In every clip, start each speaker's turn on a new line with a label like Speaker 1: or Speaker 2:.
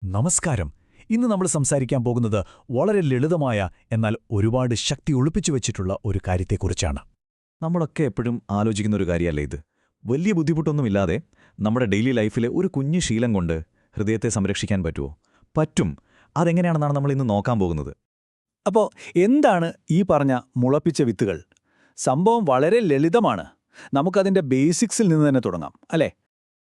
Speaker 1: നമസ്കാരം. ഇന്ന് നമ്മൾ സംസാരിക്കാൻ പോകുന്നത് വളരെ ലളിതമായ എന്നാൽ ഒരുപാട് ശക്തി ഒളിപ്പിച്ചു വെച്ചിട്ടുള്ള ഒരു കാര്യത്തെക്കുറിച്ചാണ്.
Speaker 2: നമ്മളൊക്കെ എപ്പോഴും ആലോചിക്കുന്ന ഒരു കാര്യമല്ലേ ഇത്. വലിയ ബുദ്ധിമുട്ടൊന്നുമില്ലാതെ നമ്മുടെ ഡെയിലി ലൈഫിലെ ഒരു കുഞ്ഞു ശീലം കൊണ്ട് ഹൃദയത്തെ സംരക്ഷിക്കാൻ പറ്റുമോ? പറ്റും. അതെങ്ങനെയാണെന്നാണ് നമ്മൾ ഇന്ന് നോക്കാൻ പോകുന്നത്.
Speaker 3: അപ്പോൾ എന്താണ് ഈ പറഞ്ഞ മുളപ്പിച്ച വിത്തുകൾ? സംഭവം വളരെ ലളിതമാണ്. നമുക്കതിൻ്റെ ബേസിക്സിൽ നിന്ന് തന്നെ തുടങ്ങാം, അല്ലേ?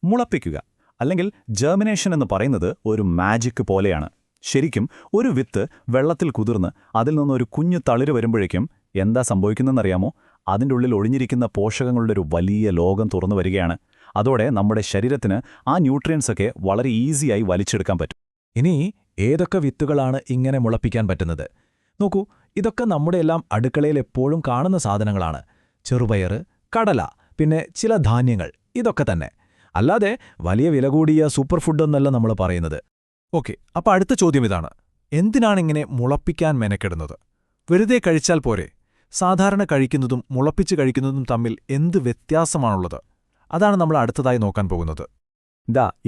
Speaker 2: മുളപ്പിക്കുക അല്ലെങ്കിൽ ജെർമിനേഷൻ എന്ന് പറയുന്നത് ഒരു മാജിക് പോലെയാണ്. ശരിക്കും ഒരു വിത്ത് വെള്ളത്തിൽ കുതിർന്ന് അതിൽ നിന്നൊരു കുഞ്ഞു തളിര് വരുമ്പോഴേക്കും എന്താ സംഭവിക്കുന്നതെന്നറിയാമോ? അതിൻ്റെ ഉള്ളിൽ ഒളിഞ്ഞിരിക്കുന്ന പോഷകങ്ങളുടെ ഒരു വലിയ ലോകം തുറന്നു വരികയാണ്. അതോടെ നമ്മുടെ ശരീരത്തിന് ആ ന്യൂട്രിയൻസൊക്കെ വളരെ ഈസിയായി വലിച്ചെടുക്കാൻ പറ്റും.
Speaker 1: ഇനി ഏതൊക്കെ വിത്തുകളാണ് ഇങ്ങനെ മുളപ്പിക്കാൻ പറ്റുന്നത്? നോക്കൂ, ഇതൊക്കെ നമ്മുടെ എല്ലാം അടുക്കളയിൽ എപ്പോഴും കാണുന്ന സാധനങ്ങളാണ്. ചെറുപയർ, കടല, പിന്നെ ചില ധാന്യങ്ങൾ, ഇതൊക്കെ തന്നെ. അല്ലാതെ വലിയ വില കൂടിയ സൂപ്പർ ഫുഡൊന്നല്ല നമ്മൾ പറയുന്നത്. ഓക്കെ, അപ്പോൾ അടുത്ത ചോദ്യം ഇതാണ്: എന്തിനാണിങ്ങനെ മുളപ്പിക്കാൻ മെനക്കെടുന്നത്? വെറുതെ കഴിച്ചാൽ പോരെ? സാധാരണ കഴിക്കുന്നതും മുളപ്പിച്ച് കഴിക്കുന്നതും തമ്മിൽ എന്ത് വ്യത്യാസമാണുള്ളത്? അതാണ് നമ്മൾ അടുത്തതായി നോക്കാൻ പോകുന്നത്.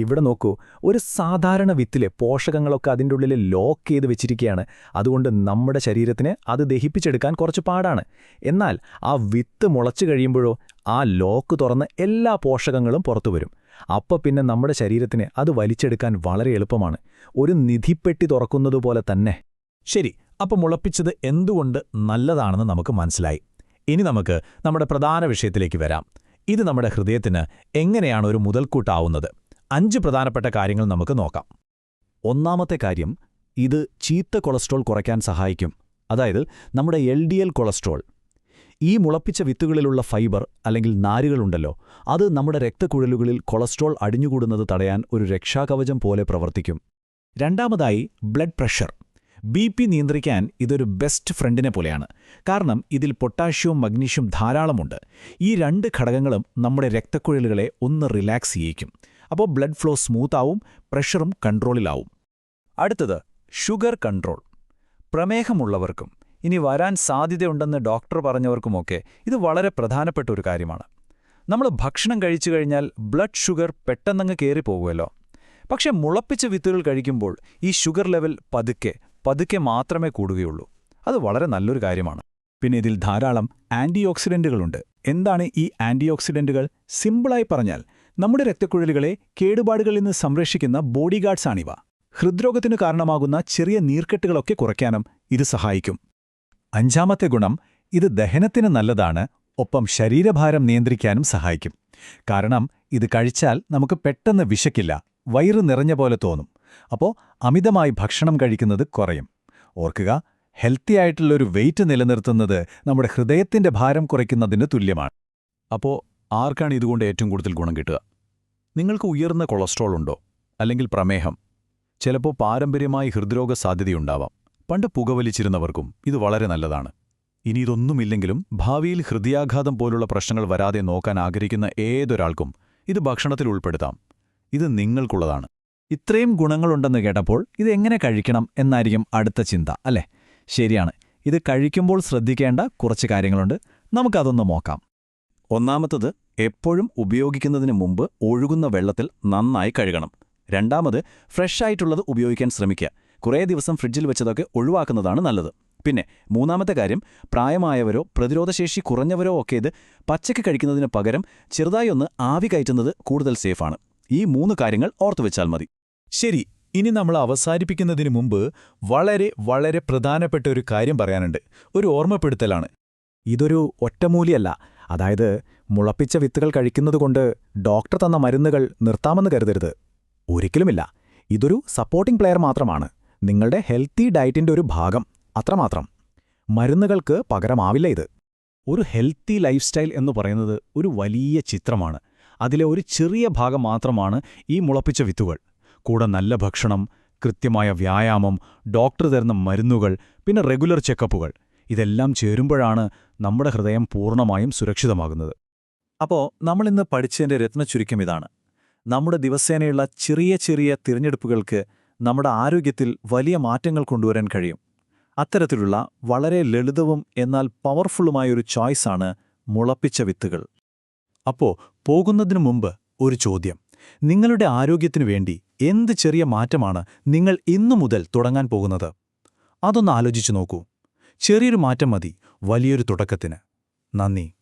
Speaker 3: ഇവിടെ നോക്കൂ, ഒരു സാധാരണ വിത്തിലെ പോഷകങ്ങളൊക്കെ അതിൻ്റെ ഉള്ളിൽ ലോക്ക് ചെയ്ത് വെച്ചിരിക്കുകയാണ്. അതുകൊണ്ട് നമ്മുടെ ശരീരത്തിന് അത് ദഹിപ്പിച്ചെടുക്കാൻ കുറച്ച് പാടാണ്. എന്നാൽ ആ വിത്ത് മുളച്ചു കഴിയുമ്പോഴോ ആ ലോക്ക് തുറന്ന് എല്ലാ പോഷകങ്ങളും പുറത്തുവരും. അപ്പോൾ പിന്നെ നമ്മുടെ ശരീരത്തിന് അത് വലിച്ചെടുക്കാൻ വളരെ എളുപ്പമാണ്. ഒരു നിധിപ്പെട്ടി തുറക്കുന്നതുപോലെ തന്നെ.
Speaker 1: ശരി, അപ്പോൾ മുളപ്പിച്ചത് എന്തുകൊണ്ട് നല്ലതാണെന്ന് നമുക്ക് മനസ്സിലായി. ഇനി നമുക്ക് നമ്മുടെ പ്രധാന വിഷയത്തിലേക്ക് വരാം. ഇത് നമ്മുടെ ഹൃദയത്തിന് എങ്ങനെയാണ് ഒരു മുതൽക്കൂട്ടാവുന്നത്? 5 പ്രധാനപ്പെട്ട കാര്യങ്ങൾ നമുക്ക് നോക്കാം.
Speaker 2: ഒന്നാമത്തെ കാര്യം, ഇത് ചീത്ത കൊളസ്ട്രോൾ കുറയ്ക്കാൻ സഹായിക്കും. അതായത് നമ്മുടെ LDL കൊളസ്ട്രോൾ. ഈ മുളപ്പിച്ച വിത്തുകളിലുള്ള ഫൈബർ അല്ലെങ്കിൽ നാരുകളുണ്ടല്ലോ, അത് നമ്മുടെ രക്തക്കുഴലുകളിൽ കൊളസ്ട്രോൾ അടിഞ്ഞുകൂടുന്നത് തടയാൻ ഒരു രക്ഷാകവചം പോലെ പ്രവർത്തിക്കും.
Speaker 1: രണ്ടാമതായി, ബ്ലഡ് പ്രഷർ. BP നിയന്ത്രിക്കാൻ ഇതൊരു ബെസ്റ്റ് ഫ്രണ്ടിനെ പോലെയാണ്. കാരണം ഇതിൽ പൊട്ടാഷ്യവും മഗ്നീഷ്യവും ധാരാളമുണ്ട്. ഈ 2 ഘടകങ്ങളും നമ്മുടെ രക്തക്കുഴലുകളെ ഒന്ന് റിലാക്സ് ചെയ്യിക്കും. അപ്പോൾ ബ്ലഡ് ഫ്ലോ സ്മൂത്താവും, പ്രഷറും കൺട്രോളിലാവും.
Speaker 3: അടുത്തത് ഷുഗർ കൺട്രോൾ. പ്രമേഹമുള്ളവർക്കും ഇനി വരാൻ സാധ്യതയുണ്ടെന്ന് ഡോക്ടർ പറഞ്ഞവർക്കുമൊക്കെ ഇത് വളരെ പ്രധാനപ്പെട്ട ഒരു കാര്യമാണ്. നമ്മൾ ഭക്ഷണം കഴിച്ചു കഴിഞ്ഞാൽ ബ്ലഡ് ഷുഗർ പെട്ടെന്നങ്ങ് കയറിപ്പോകുമല്ലോ. പക്ഷെ മുളപ്പിച്ച വിത്തുകൾ കഴിക്കുമ്പോൾ ഈ ഷുഗർ ലെവൽ പതുക്കെ മാത്രമേ കൂടുകയുള്ളൂ. അത് വളരെ നല്ലൊരു കാര്യമാണ്.
Speaker 1: പിന്നെ ഇതിൽ ധാരാളം ആൻറ്റി ഓക്സിഡന്റുകളുണ്ട്. എന്താണ് ഈ ആൻറ്റി ഓക്സിഡന്റുകൾ? സിമ്പിളായി പറഞ്ഞാൽ നമ്മുടെ രക്തക്കുഴലുകളെ കേടുപാടുകളിൽ നിന്ന് സംരക്ഷിക്കുന്ന ബോഡി ഗാർഡ്സാണിവ. ഹൃദ്രോഗത്തിന് കാരണമാകുന്ന ചെറിയ നീർക്കെട്ടുകളൊക്കെ കുറയ്ക്കാനും ഇത് സഹായിക്കും. 5ാമത്തെ ഗുണം, ഇത് ദഹനത്തിന് നല്ലതാണ്. ഒപ്പം ശരീരഭാരം നിയന്ത്രിക്കാനും സഹായിക്കും. കാരണം ഇത് കഴിച്ചാൽ നമുക്ക് പെട്ടെന്ന് വിശക്കില്ല, വയറ് നിറഞ്ഞ പോലെ തോന്നും. അപ്പോൾ അമിതമായി ഭക്ഷണം കഴിക്കുന്നത് കുറയും. ഓർക്കുക, ഹെൽത്തി ആയിട്ടുള്ളൊരു വെയിറ്റ് നിലനിർത്തുന്നത് നമ്മുടെ ഹൃദയത്തിന്റെ ഭാരം കുറയ്ക്കുന്നതിന് തുല്യമാണ്.
Speaker 2: അപ്പോൾ ആർക്കാണ് ഇതുകൊണ്ട് ഏറ്റവും കൂടുതൽ ഗുണം കിട്ടുക? നിങ്ങൾക്ക് ഉയർന്ന കൊളസ്ട്രോൾ ഉണ്ടോ? അല്ലെങ്കിൽ പ്രമേഹം? ചിലപ്പോൾ പാരമ്പര്യമായി ഹൃദ്രോഗ സാധ്യതയുണ്ടാവാം. പണ്ട് പുകവലിച്ചിരുന്നവർക്കും ഇത് വളരെ നല്ലതാണ്. ഇനി ഇതൊന്നുമില്ലെങ്കിലും ഭാവിയിൽ ഹൃദയാഘാതം പോലുള്ള പ്രശ്നങ്ങൾ വരാതെ നോക്കാൻ ആഗ്രഹിക്കുന്ന ഏതൊരാൾക്കും ഇത് ഭക്ഷണത്തിൽ ഉൾപ്പെടുത്താം. ഇത് നിങ്ങൾക്കുള്ളതാണ്.
Speaker 3: ഇത്രയും ഗുണങ്ങളുണ്ടെന്ന് കേട്ടപ്പോൾ ഇതെങ്ങനെ കഴിക്കണം എന്നായിരിക്കും അടുത്ത ചിന്ത, അല്ലേ? ശരിയാണ്. ഇത് കഴിക്കുമ്പോൾ ശ്രദ്ധിക്കേണ്ട കുറച്ച് കാര്യങ്ങളുണ്ട്. നമുക്കതൊന്ന് നോക്കാം.
Speaker 2: ഒന്നാമത്തത്, എപ്പോഴും ഉപയോഗിക്കുന്നതിന് മുമ്പ് ഒഴുകുന്ന വെള്ളത്തിൽ നന്നായി കഴുകണം. രണ്ടാമത്, ഫ്രഷ് ആയിട്ടുള്ളത് ഉപയോഗിക്കാൻ ശ്രമിക്കുക. കുറേ ദിവസം ഫ്രിഡ്ജിൽ വെച്ചതൊക്കെ ഒഴിവാക്കുന്നതാണ് നല്ലത്. പിന്നെ 3ാമത്തെ കാര്യം, പ്രായമായവരോ പ്രതിരോധശേഷി കുറഞ്ഞവരോ ഒക്കെ ഇത് പച്ചയ്ക്ക് കഴിക്കുന്നതിന് പകരം ചെറുതായി ഒന്ന് ആവി കയറ്റുന്നത് കൂടുതൽ സേഫാണ്. ഈ 3 കാര്യങ്ങൾ ഓർത്തുവെച്ചാൽ മതി.
Speaker 1: ശരി, ഇനി നമ്മൾ അവസാനിപ്പിക്കുന്നതിന് മുമ്പ് വളരെ പ്രധാനപ്പെട്ട ഒരു കാര്യം പറയാനുണ്ട്. ഒരു ഓർമ്മപ്പെടുത്തലാണ്.
Speaker 3: ഇതൊരു ഒറ്റമൂലിയല്ല. അതായത് മുളപ്പിച്ച വിത്തുകൾ കഴിക്കുന്നതുകൊണ്ട് ഡോക്ടർ തന്ന മരുന്നുകൾ നിർത്താമെന്ന് കരുതരുത്. ഒരിക്കലുമില്ല. ഇതൊരു സപ്പോർട്ടിംഗ് പ്ലെയർ മാത്രമാണ്. നിങ്ങളുടെ ഹെൽത്തി ഡയറ്റിന്റെ ഒരു ഭാഗം, അത്രമാത്രം. മരുന്നുകൾക്ക് പകരമാവില്ല ഇത്.
Speaker 1: ഒരു ഹെൽത്തി ലൈഫ് സ്റ്റൈൽ എന്ന് പറയുന്നത് ഒരു വലിയ ചിത്രമാണ്. അതിലെ ഒരു ചെറിയ ഭാഗം മാത്രമാണ് ഈ മുളപ്പിച്ച വിത്തുകൾ. കൂടെ നല്ല ഭക്ഷണം, കൃത്യമായ വ്യായാമം, ഡോക്ടർ തരുന്ന മരുന്നുകൾ, പിന്നെ റെഗുലർ ചെക്കപ്പുകൾ, ഇതെല്ലാം ചേരുമ്പോഴാണ് നമ്മുടെ ഹൃദയം പൂർണ്ണമായും സുരക്ഷിതമാകുന്നത്.
Speaker 3: അപ്പോൾ നമ്മളിന്ന് പഠിച്ചതിൻ്റെ രത്നച്ചുരുക്കം ഇതാണ്: നമ്മുടെ ദിവസേനയുള്ള ചെറിയ തിരഞ്ഞെടുപ്പുകൾക്ക് നമ്മുടെ ആരോഗ്യത്തിൽ വലിയ മാറ്റങ്ങൾ കൊണ്ടുവരാൻ കഴിയും. അത്തരത്തിലുള്ള വളരെ ലളിതവും എന്നാൽ പവർഫുള്ളുമായൊരു ചോയ്സാണ് മുളപ്പിച്ച വിത്തുകൾ.
Speaker 1: അപ്പോൾ പോകുന്നതിനു മുമ്പ് ഒരു ചോദ്യം: നിങ്ങളുടെ ആരോഗ്യത്തിനു വേണ്ടി
Speaker 3: എന്ത് ചെറിയ മാറ്റമാണ് നിങ്ങൾ ഇന്നു മുതൽ തുടങ്ങാൻ പോകുന്നത്? അതൊന്ന് ആലോചിച്ചു നോക്കൂ. ചെറിയൊരു മാറ്റം മതി വലിയൊരു തുടക്കത്തിന്. നന്ദി.